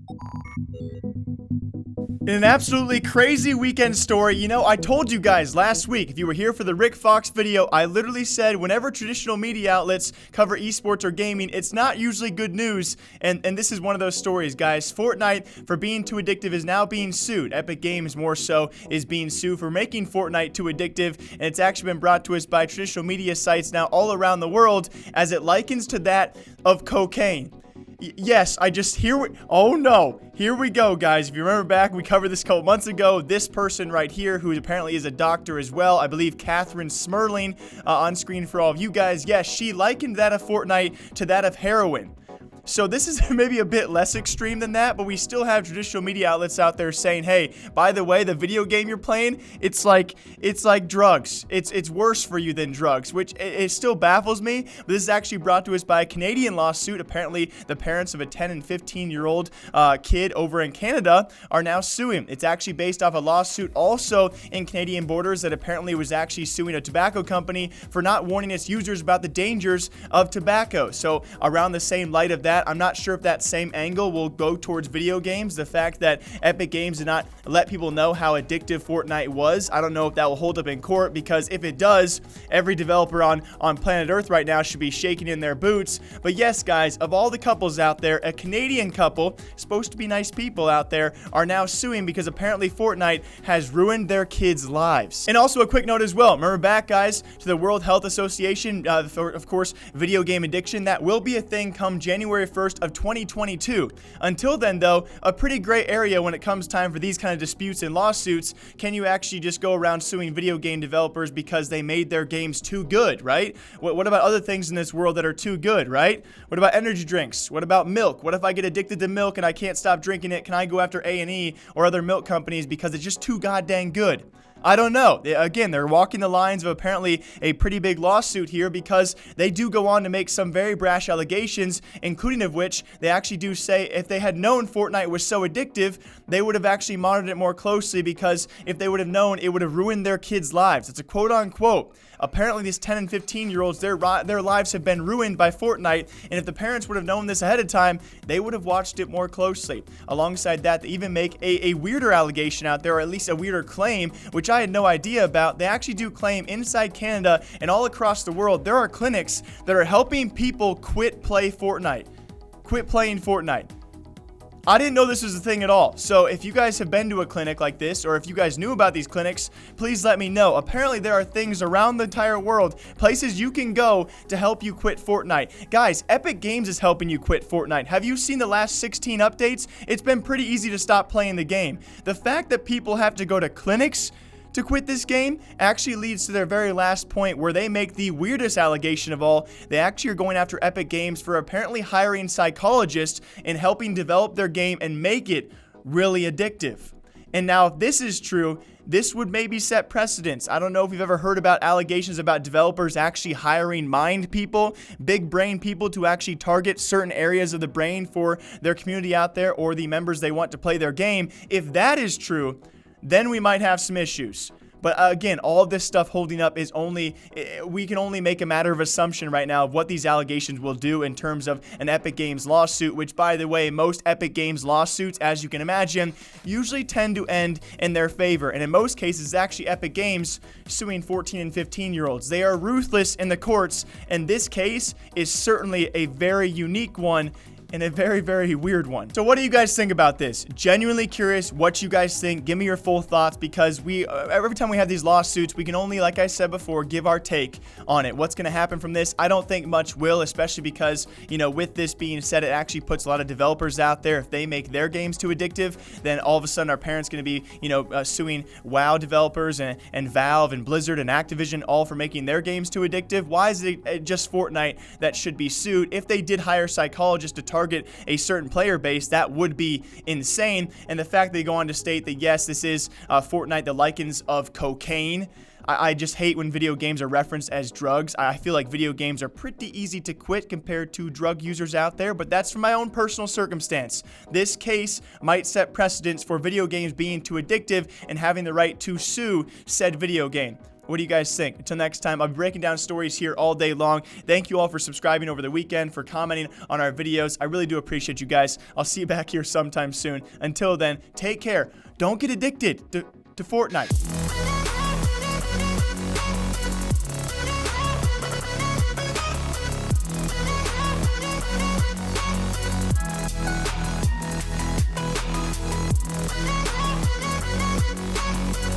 In an absolutely crazy weekend story, I told you guys last week, if you were here for the Rick Fox video, I literally said whenever traditional media outlets cover esports or gaming, it's not usually good news, and this is one of those stories, guys. Fortnite, for being too addictive, is now being sued. Epic Games, more so, is being sued for making Fortnite too addictive, and it's actually been brought to us by traditional media sites now all around the world, as it likens to that of cocaine. Yes, oh no, here we go, guys. If you remember back, we covered this a couple months ago. This person right here, who apparently is a doctor as well, I believe Catherine Smerling, on screen for all of you guys. Yes, she likened that of Fortnite to that of heroin. So this is maybe a bit less extreme than that, but we still have traditional media outlets out there saying, hey, by the way, the video game you're playing, it's like drugs. It's worse for you than drugs, which it still baffles me. But this is actually brought to us by a Canadian lawsuit. Apparently, the parents of a 10 and 15-year-old kid over in Canada are now suing. It's actually based off a lawsuit also in Canadian borders that apparently was actually suing a tobacco company for not warning its users about the dangers of tobacco. So around the same light of that, I'm not sure if that same angle will go towards video games. The fact that Epic Games did not let people know how addictive Fortnite was, I don't know if that will hold up in court, because if it does, every developer on planet Earth right now should be shaking in their boots. But yes, guys, of all the couples out there, a Canadian couple, supposed to be nice people out there, are now suing because apparently Fortnite has ruined their kids' lives. And also a quick note as well, remember back, guys, to the World Health Association, of course, video game addiction, that will be a thing come January 1st of 2022. Until then, though, a pretty gray area when it comes time for these kind of disputes and lawsuits. Can you actually just go around suing video game developers because they made their games too good, right? What about other things in this world that are too good, right? What about energy drinks? What about milk? What if I get addicted to milk and I can't stop drinking it? Can I go after A&E or other milk companies because it's just too goddamn good? I don't know. Again, they're walking the lines of apparently a pretty big lawsuit here, because they do go on to make some very brash allegations, including of which they actually do say if they had known Fortnite was so addictive, they would have actually monitored it more closely, because if they would have known, it would have ruined their kids' lives. It's a quote unquote. Apparently, these 10 and 15-year-olds, their lives have been ruined by Fortnite, and if the parents would have known this ahead of time, they would have watched it more closely. Alongside that, they even make a weirder allegation out there, or at least a weirder claim, which I had no idea about. They actually do claim inside Canada and all across the world, there are clinics that are helping people quit playing Fortnite. I didn't know this was a thing at all. So if you guys have been to a clinic like this, or if you guys knew about these clinics, please let me know. Apparently there are things around the entire world, places you can go to help you quit Fortnite. Guys, Epic Games is helping you quit Fortnite. Have you seen the last 16 updates? It's been pretty easy to stop playing the game. The fact that people have to go to clinics to quit this game actually leads to their very last point, where they make the weirdest allegation of all. They actually are going after Epic Games for apparently hiring psychologists and helping develop their game and make it really addictive. And now, if this is true, this would maybe set precedents. I don't know if you've ever heard about allegations about developers actually hiring mind people, big brain people, to actually target certain areas of the brain for their community out there or the members they want to play their game. If that is true, then we might have some issues. But again, all of this stuff holding up is we can only make a matter of assumption right now of what these allegations will do in terms of an Epic Games lawsuit, which, by the way, most Epic Games lawsuits, as you can imagine, usually tend to end in their favor. And in most cases, it's actually Epic Games suing 14 and 15-year-olds. They are ruthless in the courts, and this case is certainly a very unique one and a very, very weird one. So what do you guys think about this? Genuinely curious what you guys think. Give me your full thoughts, because every time we have these lawsuits, we can only, like I said before, give our take on it. What's going to happen from this? I don't think much will, especially because, with this being said, it actually puts a lot of developers out there. If they make their games too addictive, then all of a sudden our parents going to be, suing WoW developers and Valve and Blizzard and Activision, all for making their games too addictive. Why is it just Fortnite that should be sued? If they did hire psychologists to target a certain player base, that would be insane. And the fact they go on to state that yes, this is Fortnite, the likens of cocaine. I just hate when video games are referenced as drugs. I feel like video games are pretty easy to quit compared to drug users out there, but that's from my own personal circumstance. This case might set precedents for video games being too addictive and having the right to sue said video game. What do you guys think? Until next time, I'll be breaking down stories here all day long. Thank you all for subscribing over the weekend, for commenting on our videos. I really do appreciate you guys. I'll see you back here sometime soon. Until then, take care. Don't get addicted to Fortnite.